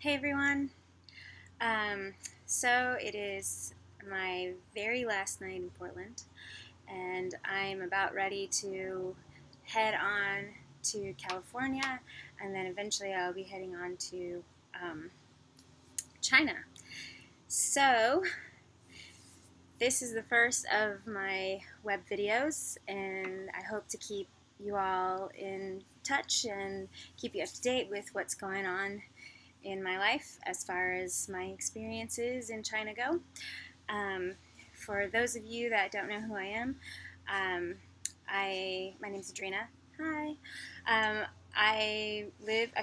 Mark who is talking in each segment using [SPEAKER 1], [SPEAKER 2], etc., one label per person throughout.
[SPEAKER 1] Hey everyone. Um, so it is my very last night in Portland, and I'm about ready to head on to California, and then eventually I'll be heading on to um, China. So this is the first of my web videos, and I hope to keep you all in touch and keep you up to date with what's going on in my life as far as my experiences in China go. Um, for those of you that don't know who I am, um, my name is Adrena. Hi. I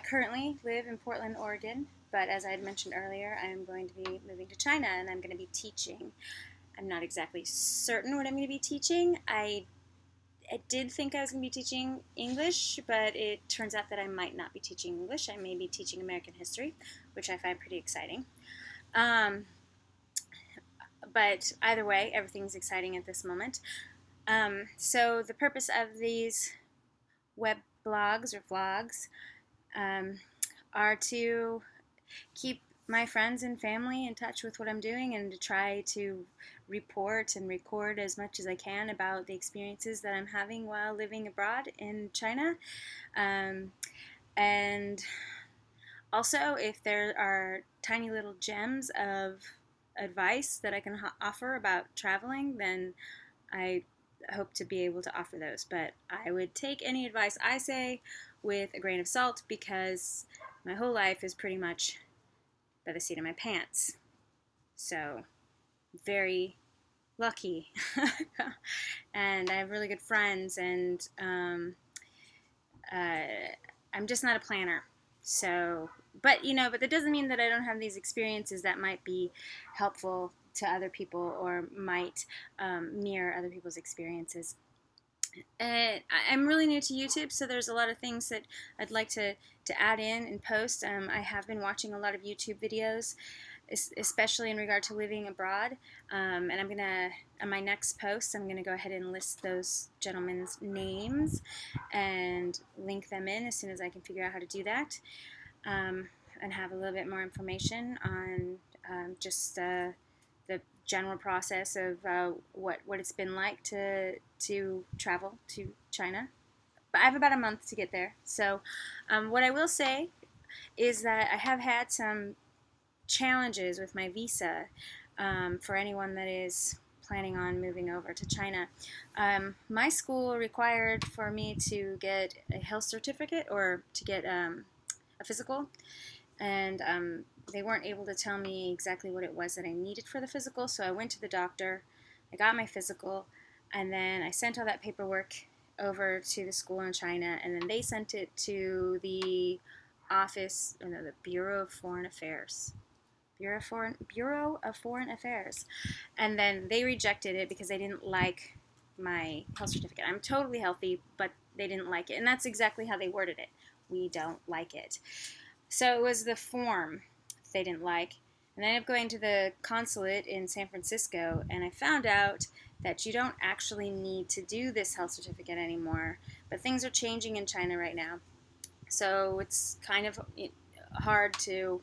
[SPEAKER 1] currently live in Portland, Oregon, but as I had mentioned earlier, I'm going to be moving to China and I'm going to be teaching. I'm not exactly certain what I'm going to be teaching. I did think I was going to be teaching English, but it turns out that I might not be teaching English. I may be teaching American history, which I find pretty exciting. Um, but either way, everything's exciting at this moment. So the purpose of these web blogs or vlogs um, are to keep my friends and family in touch with what I'm doing and to try to report and record as much as I can about the experiences that I'm having while living abroad in China. Um, and also, if there are tiny little gems of advice that I can offer about traveling, then I hope to be able to offer those. But I would take any advice I say with a grain of salt because my whole life is pretty much by the seat of my pants. So, very lucky. And I have really good friends, and uh, I'm just not a planner. So, but that doesn't mean that I don't have these experiences that might be helpful to other people or might mirror other people's experiences. I'm really new to YouTube, so there's a lot of things that I'd like to add in and post. I have been watching a lot of YouTube videos, especially in regard to living abroad. And I'm going to, on my next post, I'm going to go ahead and list those gentlemen's names and link them in as soon as I can figure out how to do that. And have a little bit more information on just the general process of what it's been like to travel to China. But I have about a month to get there. So what I will say is that I have had some challenges with my visa for anyone that is planning on moving over to China. My school required for me to get a health certificate or to get a physical, and they weren't able to tell me exactly what it was that I needed for the physical, so I went to the doctor, I got my physical, and then I sent all that paperwork over to the school in China, and then they sent it to the office, the Bureau of Foreign Affairs. Bureau of Foreign Affairs. And then they rejected it because they didn't like my health certificate. I'm totally healthy, but they didn't like it. And that's exactly how they worded it. We don't like it. So it was the form they didn't like. And I ended up going to the consulate in San Francisco, and I found out that you don't actually need to do this health certificate anymore. But things are changing in China right now. So it's kind of hard to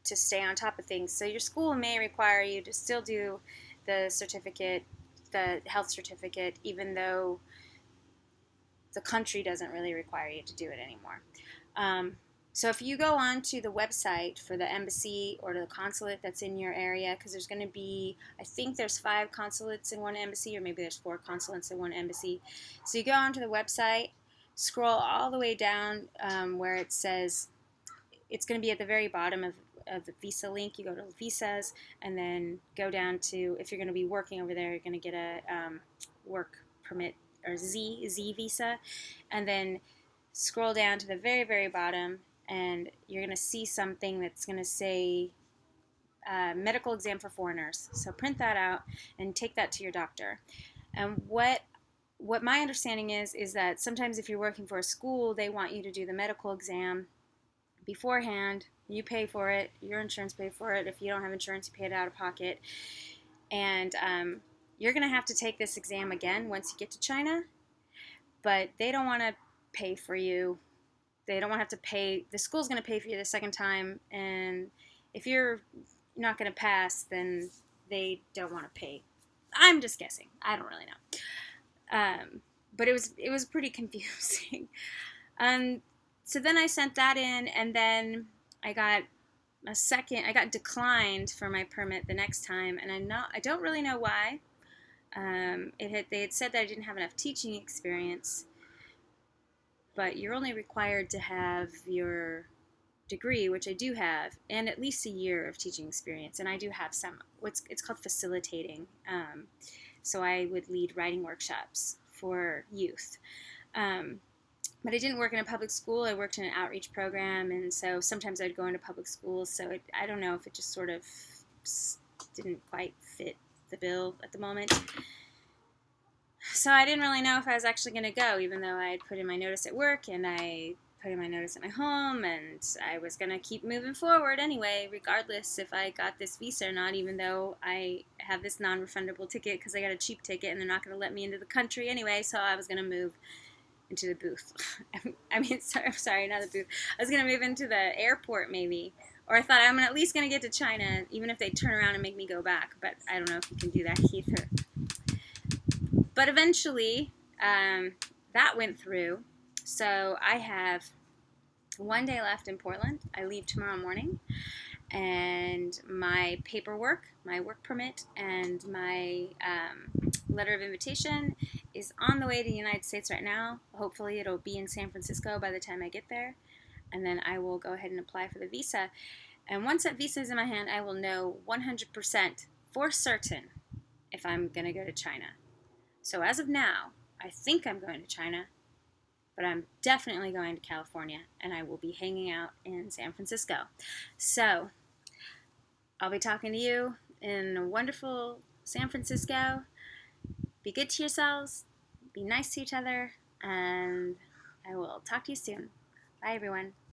[SPEAKER 1] stay on top of things. So your school may require you to still do the certificate, the health certificate, even though the country doesn't really require you to do it anymore. So if you go on to the website for the embassy or the consulate that's in your area, because there's going to be, I think there's 5 consulates in one embassy, or maybe there's 4 consulates in one embassy. So you go onto the website, scroll all the way down where it says, it's going to be at the very bottom of the visa link. You go to visas and then go down to, if you're going to be working over there, you're going to get a work permit or Z visa, and then scroll down to the very, very bottom, and you're going to see something that's going to say medical exam for foreigners. So print that out and take that to your doctor. And what my understanding is that sometimes if you're working for a school, they want you to do the medical exam beforehand. You pay for it, your insurance pays for it. If you don't have insurance, you pay it out of pocket. And you're going to have to take this exam again once you get to China, but they don't want to pay for you They don't want to have to pay. The school's going to pay for you the second time, and if you're not going to pass, then they don't want to pay. I'm just guessing. I don't really know. But it was pretty confusing. Um, so then I sent that in, and then I got I got declined for my permit the next time, and I don't really know why. They had said that I didn't have enough teaching experience, but you're only required to have your degree, which I do have, and at least a year of teaching experience, and I do have some. It's called facilitating. So I would lead writing workshops for youth. But I didn't work in a public school. I worked in an outreach program, and so sometimes I'd go into public schools. So I don't know if it just sort of didn't quite fit the bill at the moment. So I didn't really know if I was actually going to go, even though I had put in my notice at work and I put in my notice at my home, and I was going to keep moving forward anyway, regardless if I got this visa or not, even though I have this non-refundable ticket because I got a cheap ticket and they're not going to let me into the country anyway, so I was going to move into the booth. Sorry, not the booth. I was going to move into the airport maybe, or I thought I'm at least going to get to China, even if they turn around and make me go back, but I don't know if you can do that either. But eventually, that went through. So I have one day left in Portland. I leave tomorrow morning. And my paperwork, my work permit, and my letter of invitation is on the way to the United States right now. Hopefully it'll be in San Francisco by the time I get there. And then I will go ahead and apply for the visa. And once that visa is in my hand, I will know 100% for certain if I'm going to go to China. So as of now, I think I'm going to China, but I'm definitely going to California, and I will be hanging out in San Francisco. So I'll be talking to you in wonderful San Francisco. Be good to yourselves, be nice to each other, and I will talk to you soon. Bye, everyone.